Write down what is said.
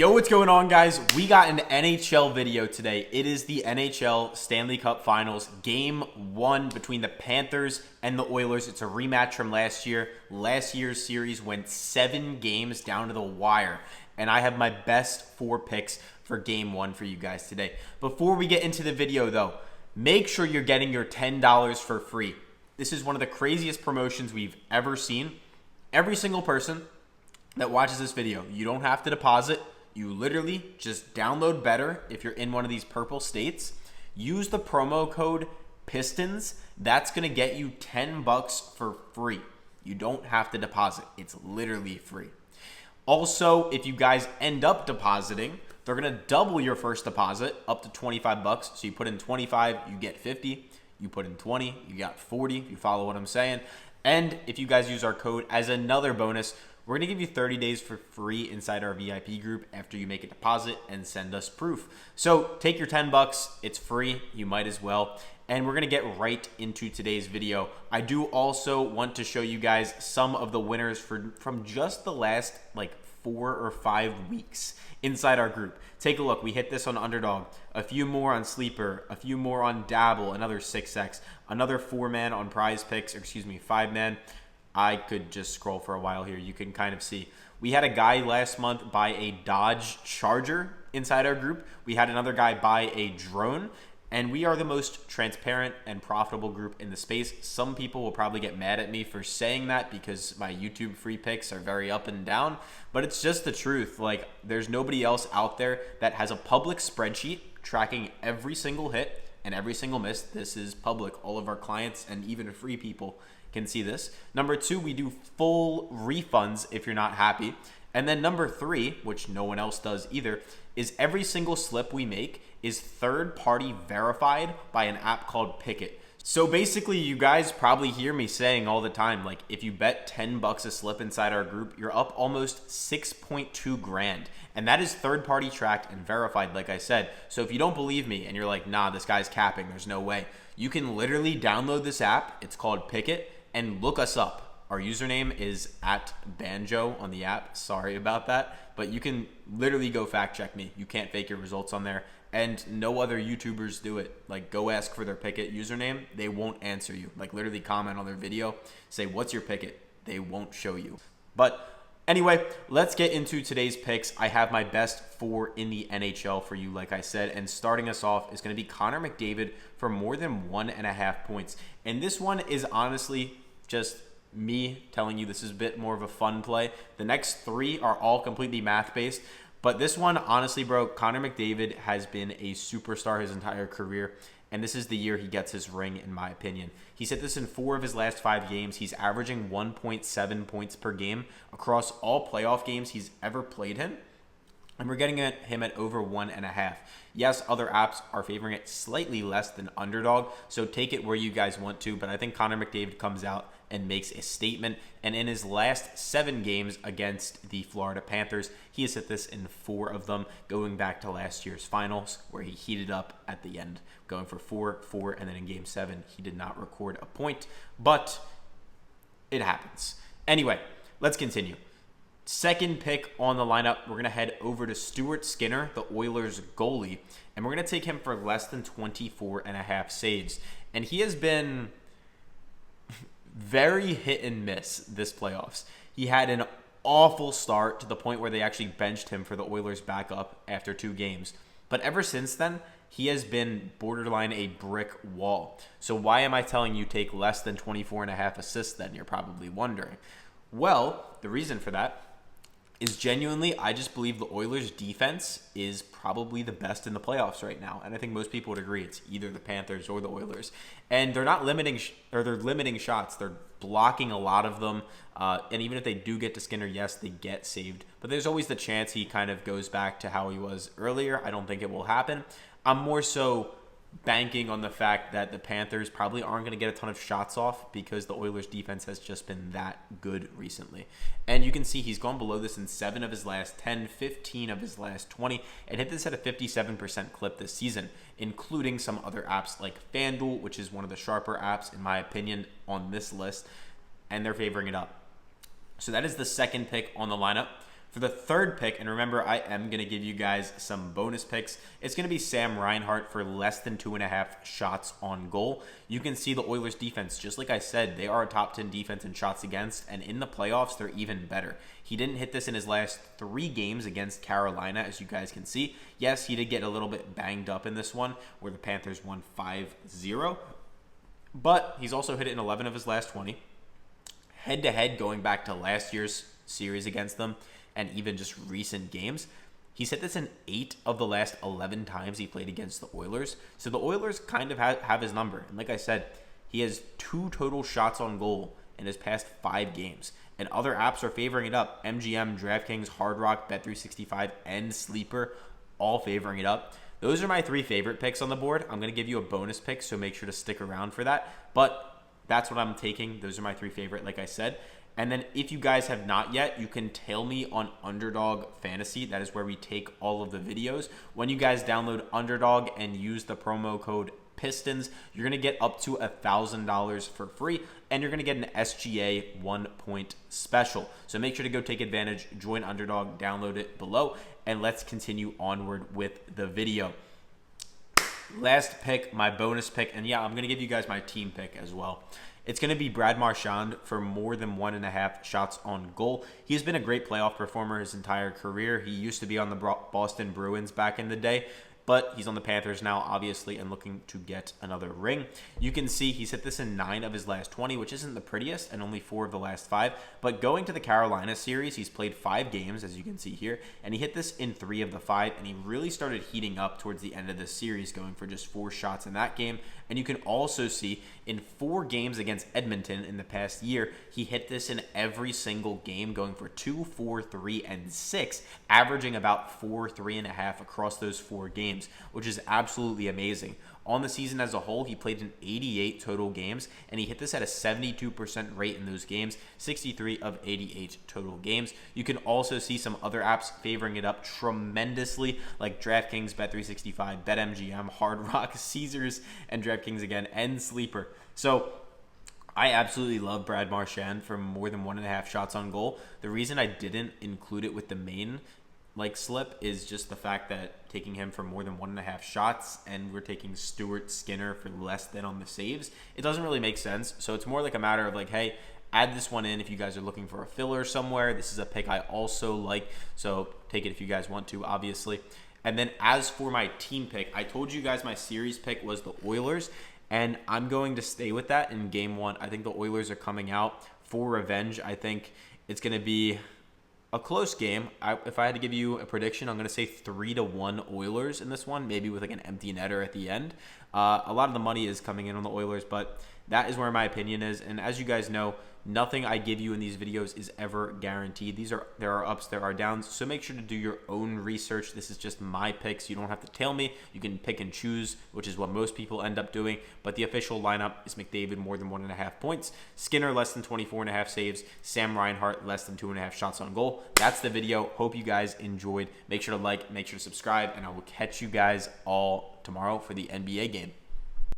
Yo, what's going on, guys? We got an NHL video today. It is the NHL Stanley Cup Finals, Game 1 between the Panthers and the Oilers. It's a rematch from last year. Last year's series went 7 games down to the wire, and I have my best 4 picks for Game 1 for you guys today. Before we get into the video, though, make sure you're getting your $10 for free. This is one of the craziest promotions we've ever seen. Every single person that watches this video, you don't have to deposit. You literally just download Betr if you're in one of these purple states. Use the promo code PISTONS. That's going to get you $10 for free. You don't have to deposit. It's literally free. Also, if you guys end up depositing, they're going to double your first deposit up to $25. So you put in 25, you get 50. You put in 20, you got 40, if you follow what I'm saying. And if you guys use our code as another bonus, we're going to give you 30 days for free inside our VIP group after you make a deposit and send us proof. So take your $10. It's free. You might as well. And we're going to get right into today's video. I do also want to show you guys some of the winners from just the last 4 or 5 weeks inside our group. Take a look. We hit this on Underdog, a few more on Sleeper, a few more on Dabble, another 6x, another 4-man on PrizePicks, 5-man. I could just scroll for a while here. You can kind of see. We had a guy last month buy a Dodge Charger inside our group. We had another guy buy a drone. And we are the most transparent and profitable group in the space. Some people will probably get mad at me for saying that because my YouTube free picks are very up and down. But it's just the truth. There's nobody else out there that has a public spreadsheet tracking every single hit and every single miss. This is public. All of our clients and even free people can see this. Number 2, we do full refunds if you're not happy. And then number 3, which no one else does either, is every single slip we make is third-party verified by an app called Pikkit. So basically, you guys probably hear me saying all the time, if you bet $10 a slip inside our group, you're up almost 6.2 grand. And that is third-party tracked and verified, like I said. So if you don't believe me and you're like, nah, this guy's capping, there's no way, you can literally download this app. It's called Pikkit, and look us up. Our username is @Banjo on the app. Sorry about that. But you can literally go fact check me. You can't fake your results on there. And no other YouTubers do it. Go ask for their Pikkit username. They won't answer you. Literally comment on their video. Say, what's your Pikkit? They won't show you. But anyway, let's get into today's picks. I have my best 4 in the NHL for you, like I said. And starting us off is going to be Connor McDavid for more than 1.5 points. And this one is honestly just me telling you this is a bit more of a fun play. The next 3 are all completely math-based. But this one, honestly, bro, Connor McDavid has been a superstar his entire career. And this is the year he gets his ring, in my opinion. He's hit this in 4 of his last 5 games. He's averaging 1.7 points per game across all playoff games he's ever played in. And we're getting him at over 1.5. Yes, other apps are favoring it slightly less than Underdog, so take it where you guys want to. But I think Connor McDavid comes out and makes a statement. And in his last 7 games against the Florida Panthers, he has hit this in 4 of them, going back to last year's finals, where he heated up at the end, going for 4, and then in Game 7, he did not record a point. But it happens. Anyway, let's continue. Second pick on the lineup, we're going to head over to Stuart Skinner, the Oilers goalie, and we're going to take him for less than 24.5 saves. And he has been very hit and miss this playoffs. He had an awful start to the point where they actually benched him for the Oilers backup after 2 games. But ever since then, he has been borderline a brick wall. So why am I telling you take less than 24.5 assists then, you're probably wondering. Well, the reason for that is genuinely, I just believe the Oilers' defense is probably the best in the playoffs right now. And I think most people would agree it's either the Panthers or the Oilers. And they're not limiting, they're limiting shots. They're blocking a lot of them. And even if they do get to Skinner, yes, they get saved. But there's always the chance he kind of goes back to how he was earlier. I don't think it will happen. I'm more so banking on the fact that the Panthers probably aren't going to get a ton of shots off because the Oilers defense has just been that good recently. And you can see he's gone below this in 7 of his last 10, 15 of his last 20, and hit this at a 57% clip this season, including some other apps like Fanduel, which is one of the sharper apps, in my opinion, on this list, and they're favoring it up. So that is the second pick on the lineup. For the third pick, and remember, I am going to give you guys some bonus picks, it's going to be Sam Reinhart for less than 2.5 shots on goal. You can see the Oilers defense, just like I said, they are a top 10 defense in shots against, and in the playoffs, they're even better. He didn't hit this in his last 3 games against Carolina, as you guys can see. Yes, he did get a little bit banged up in this one, where the Panthers won 5-0, but he's also hit it in 11 of his last 20. Head-to-head, going back to last year's series against them, and even just recent games, he's hit this in 8 of the last 11 times he played against the Oilers. So the Oilers kind of have his number. And like I said, he has 2 total shots on goal in his past 5 games. And other apps are favoring it up. MGM, Draftkings, Hard Rock, Bet365, and Sleeper, all favoring it up. Those are my 3 favorite picks on the board. I'm going to give you a bonus pick, so make sure to stick around for that. But that's what I'm taking. Those are my 3 favorite, like I said. And then if you guys have not yet, you can tail me on Underdog Fantasy. That is where we take all of the videos. When you guys download Underdog and use the promo code PISTONS, you're going to get up to $1,000 for free, and you're going to get an SGA 1-point special. So make sure to go take advantage, join Underdog, download it below, and let's continue onward with the video. Last pick, my bonus pick, and yeah, I'm going to give you guys my team pick as well. It's going to be Brad Marchand for more than 1.5 shots on goal. He's been a great playoff performer his entire career. He used to be on the Boston Bruins back in the day, but he's on the Panthers now, obviously, and looking to get another ring. You can see he's hit this in 9 of his last 20, which isn't the prettiest, and only 4 of the last 5. But going to the Carolina series, he's played 5 games, as you can see here, and he hit this in 3 of the 5, and he really started heating up towards the end of the series, going for just 4 shots in that game. And you can also see in 4 games against Edmonton in the past year, he hit this in every single game, going for 2, 4, 3, and 6, averaging about 4, 3.5 across those 4 games, which is absolutely amazing. On the season as a whole, he played in 88 total games, and he hit this at a 72% rate in those games, 63 of 88 total games. You can also see some other apps favoring it up tremendously, like Draftkings, Bet365, BetMGM, Hard Rock, Caesars, and Draftkings again, and Sleeper. So I absolutely love Brad Marchand for more than 1.5 shots on goal. The reason I didn't include it with the main slip is just the fact that taking him for more than 1.5 shots, and we're taking Stuart Skinner for less than on the saves, it doesn't really make sense. So it's more like a matter of hey, add this one in if you guys are looking for a filler somewhere. This is a pick I also like, so take it if you guys want to, obviously. And then as for my team pick, I told you guys my series pick was the Oilers, and I'm going to stay with that in game 1. I think the Oilers are coming out for revenge. I think it's going to be a close game. If I had to give you a prediction, I'm going to say 3-1 Oilers in this one, maybe with an empty netter at the end. A lot of the money is coming in on the Oilers, but that is where my opinion is. And as you guys know, nothing I give you in these videos is ever guaranteed. There are ups, there are downs, so make sure to do your own research. This is just my picks. You don't have to tell me. You can pick and choose, which is what most people end up doing. But the official lineup is McDavid more than 1.5 points, Skinner less than 24.5 saves, Sam Reinhart less than 2.5 shots on goal. That's the video. Hope you guys enjoyed. Make sure to like, make sure to subscribe, and I will catch you guys all tomorrow for the NBA game.